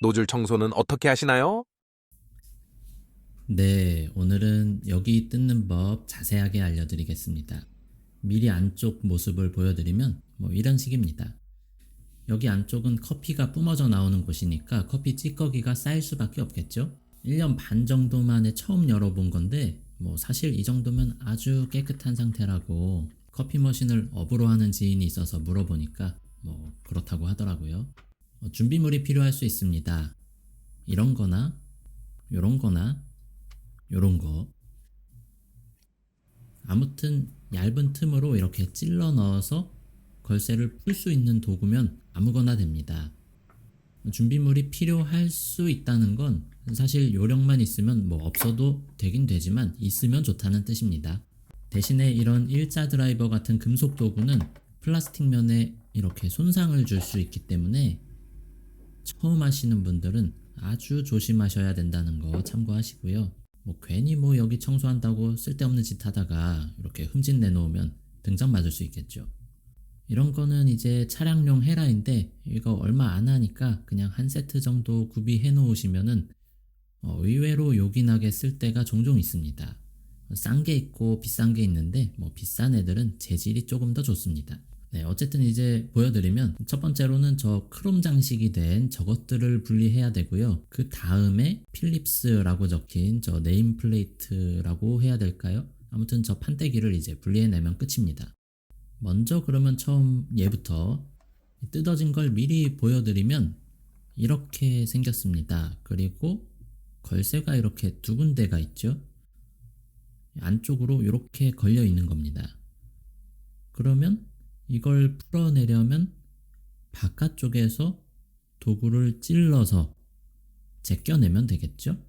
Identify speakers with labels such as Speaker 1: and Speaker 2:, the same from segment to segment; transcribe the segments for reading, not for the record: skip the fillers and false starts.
Speaker 1: 노즐 청소는 어떻게 하시나요?
Speaker 2: 네, 오늘은 여기 뜯는 법 자세하게 알려드리겠습니다. 미리 안쪽 모습을 보여드리면 이런 식입니다. 여기 안쪽은 커피가 뿜어져 나오는 곳이니까 커피 찌꺼기가 쌓일 수밖에 없겠죠? 1년 반 정도 만에 처음 열어본 건데 사실 이 정도면 아주 깨끗한 상태라고 커피 머신을 업으로 하는 지인이 있어서 물어보니까 그렇다고 하더라고요. 준비물이 필요할 수 있습니다. 이런 거나 요런 거나 요런 거. 아무튼 얇은 틈으로 이렇게 찔러 넣어서 걸쇠를 풀 수 있는 도구면 아무거나 됩니다. 준비물이 필요할 수 있다는 건 사실 요령만 있으면 없어도 되긴 되지만 있으면 좋다는 뜻입니다. 대신에 이런 일자 드라이버 같은 금속 도구는 플라스틱 면에 이렇게 손상을 줄 수 있기 때문에 처음 하시는 분들은 아주 조심하셔야 된다는 거 참고하시고요. 괜히 여기 청소한다고 쓸데없는 짓 하다가 이렇게 흠집 내놓으면 등장 맞을 수 있겠죠. 이런 거는 이제 차량용 헤라인데 이거 얼마 안 하니까 그냥 한 세트 정도 구비해 놓으시면은 의외로 요긴하게 쓸 때가 종종 있습니다. 싼 게 있고 비싼 게 있는데 비싼 애들은 재질이 조금 더 좋습니다. 네, 어쨌든 이제 보여드리면 첫 번째로는 저 크롬 장식이 된 저것들을 분리해야 되고요. 그 다음에 필립스라고 적힌 저 네임 플레이트라고 해야 될까요? 아무튼 저 판때기를 이제 분리해내면 끝입니다. 먼저 그러면 처음 얘부터 뜯어진 걸 미리 보여드리면 이렇게 생겼습니다. 그리고 걸쇠가 이렇게 두 군데가 있죠. 안쪽으로 이렇게 걸려 있는 겁니다. 그러면 이걸 풀어내려면 바깥쪽에서 도구를 찔러서 제껴내면 되겠죠?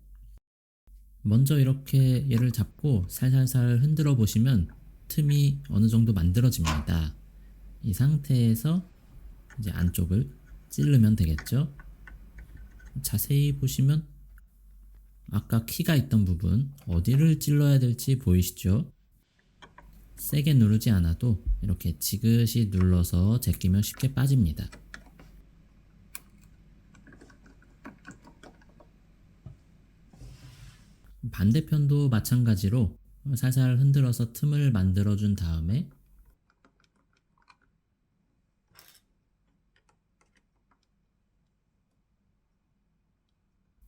Speaker 2: 먼저 이렇게 얘를 잡고 살살살 흔들어 보시면 틈이 어느 정도 만들어집니다. 이 상태에서 이제 안쪽을 찌르면 되겠죠? 자세히 보시면 아까 키가 있던 부분 어디를 찔러야 될지 보이시죠? 세게 누르지 않아도 이렇게 지그시 눌러서 제끼면 쉽게 빠집니다. 반대편도 마찬가지로 살살 흔들어서 틈을 만들어 준 다음에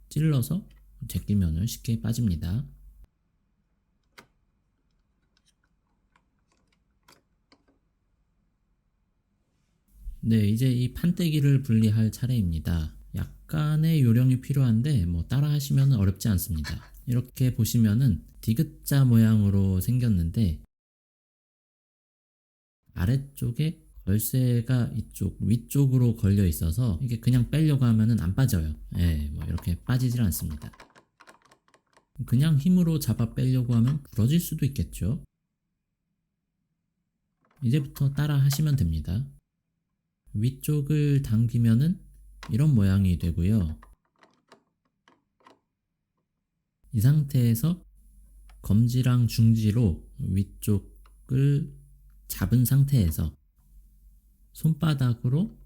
Speaker 2: 찔러서 제끼면 쉽게 빠집니다. 네, 이제 이 판때기를 분리할 차례입니다. 약간의 요령이 필요한데 따라 하시면 어렵지 않습니다. 이렇게 보시면은 디귿자 모양으로 생겼는데 아래쪽에 열쇠가 이쪽 위쪽으로 걸려 있어서 이게 그냥 빼려고 하면은 안 빠져요. 예, 이렇게 빠지질 않습니다. 그냥 힘으로 잡아 빼려고 하면 부러질 수도 있겠죠. 이제부터 따라 하시면 됩니다. 위쪽을 당기면은 이런 모양이 되고요. 이 상태에서 검지랑 중지로 위쪽을 잡은 상태에서 손바닥으로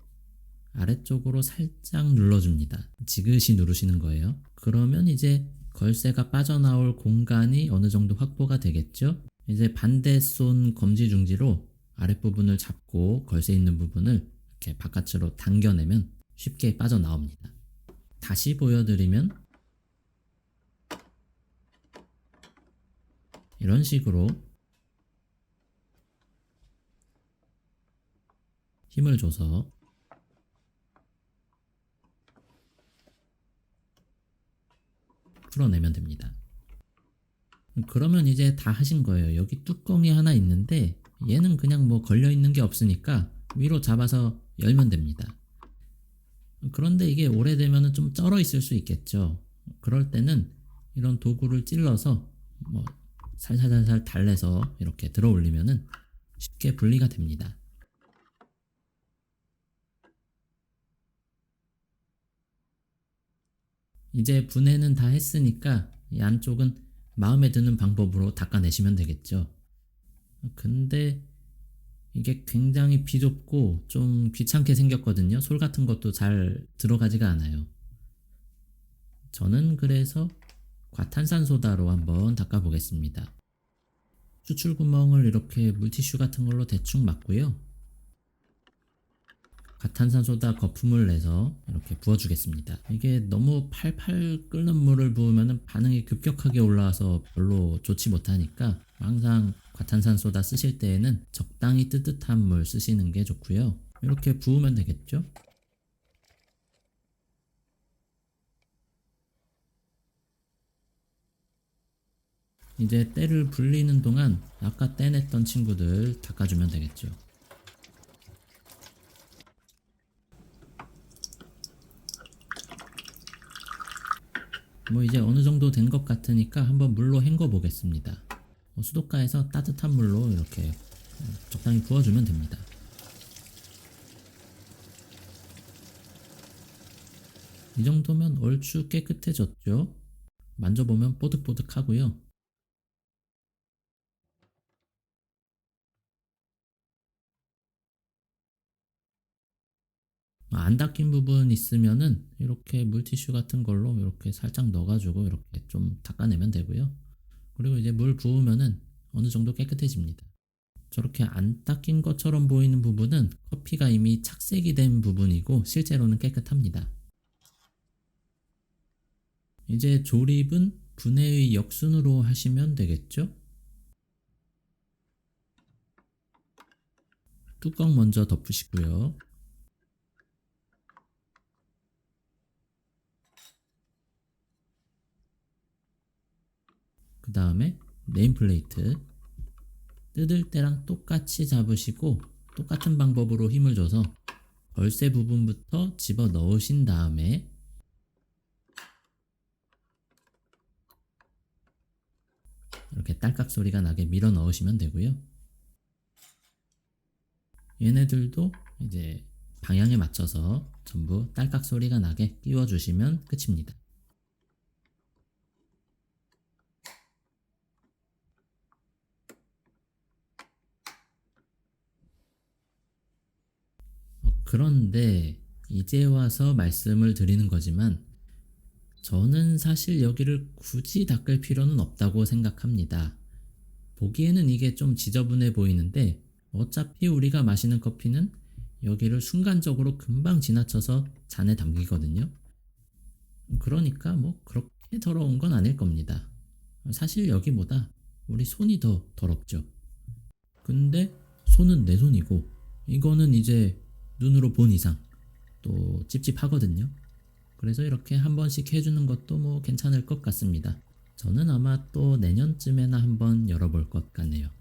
Speaker 2: 아래쪽으로 살짝 눌러줍니다. 지그시 누르시는 거예요. 그러면 이제 걸쇠가 빠져나올 공간이 어느 정도 확보가 되겠죠? 이제 반대손 검지 중지로 아랫부분을 잡고 걸쇠 있는 부분을 이렇게 바깥으로 당겨내면 쉽게 빠져나옵니다. 다시 보여드리면 이런 식으로 힘을 줘서 풀어내면 됩니다. 그러면 이제 다 하신 거예요. 여기 뚜껑이 하나 있는데 얘는 그냥 걸려 있는 게 없으니까 위로 잡아서 열면 됩니다. 그런데 이게 오래되면 좀 쩔어 있을 수 있겠죠. 그럴 때는 이런 도구를 찔러서 살살살살 달래서 이렇게 들어 올리면은 쉽게 분리가 됩니다. 이제 분해는 다 했으니까 이 안쪽은 마음에 드는 방법으로 닦아내시면 되겠죠. 근데 이게 굉장히 비좁고 좀 귀찮게 생겼거든요. 솔 같은 것도 잘 들어가지가 않아요. 저는 그래서 과탄산소다로 한번 닦아 보겠습니다. 추출 구멍을 이렇게 물티슈 같은 걸로 대충 막고요. 과탄산소다 거품을 내서 이렇게 부어주겠습니다. 이게 너무 팔팔 끓는 물을 부으면 반응이 급격하게 올라와서 별로 좋지 못하니까 항상 과탄산소다 쓰실 때에는 적당히 뜨뜻한 물 쓰시는 게 좋고요. 이렇게 부으면 되겠죠? 이제 때를 불리는 동안 아까 떼냈던 친구들 닦아주면 되겠죠. 뭐 이제 어느 정도 된 것 같으니까 한번 물로 헹궈 보겠습니다. 수도가에서 따뜻한 물로 이렇게 적당히 부어주면 됩니다. 이 정도면 얼추 깨끗해졌죠? 만져보면 뽀득뽀득하고요. 안 닦인 부분 있으면은 이렇게 물티슈 같은 걸로 이렇게 살짝 넣어가지고 이렇게 좀 닦아내면 되고요. 그리고 이제 물 부으면은 어느 정도 깨끗해집니다. 저렇게 안 닦인 것처럼 보이는 부분은 커피가 이미 착색이 된 부분이고 실제로는 깨끗합니다. 이제 조립은 분해의 역순으로 하시면 되겠죠? 뚜껑 먼저 덮으시고요. 그 다음에 네임플레이트 뜯을 때랑 똑같이 잡으시고 똑같은 방법으로 힘을 줘서 걸쇠 부분부터 집어 넣으신 다음에 이렇게 딸깍 소리가 나게 밀어 넣으시면 되고요. 얘네들도 이제 방향에 맞춰서 전부 딸깍 소리가 나게 끼워 주시면 끝입니다. 그런데 이제 와서 말씀을 드리는 거지만 저는 사실 여기를 굳이 닦을 필요는 없다고 생각합니다. 보기에는 이게 좀 지저분해 보이는데 어차피 우리가 마시는 커피는 여기를 순간적으로 금방 지나쳐서 잔에 담기거든요. 그러니까 뭐 그렇게 더러운 건 아닐 겁니다. 사실 여기보다 우리 손이 더 더럽죠. 근데 손은 내 손이고 이거는 이제 눈으로 본 이상 또 찝찝하거든요. 그래서 이렇게 한 번씩 해주는 것도 뭐 괜찮을 것 같습니다. 저는 아마 또 내년쯤에나 한번 열어볼 것 같네요.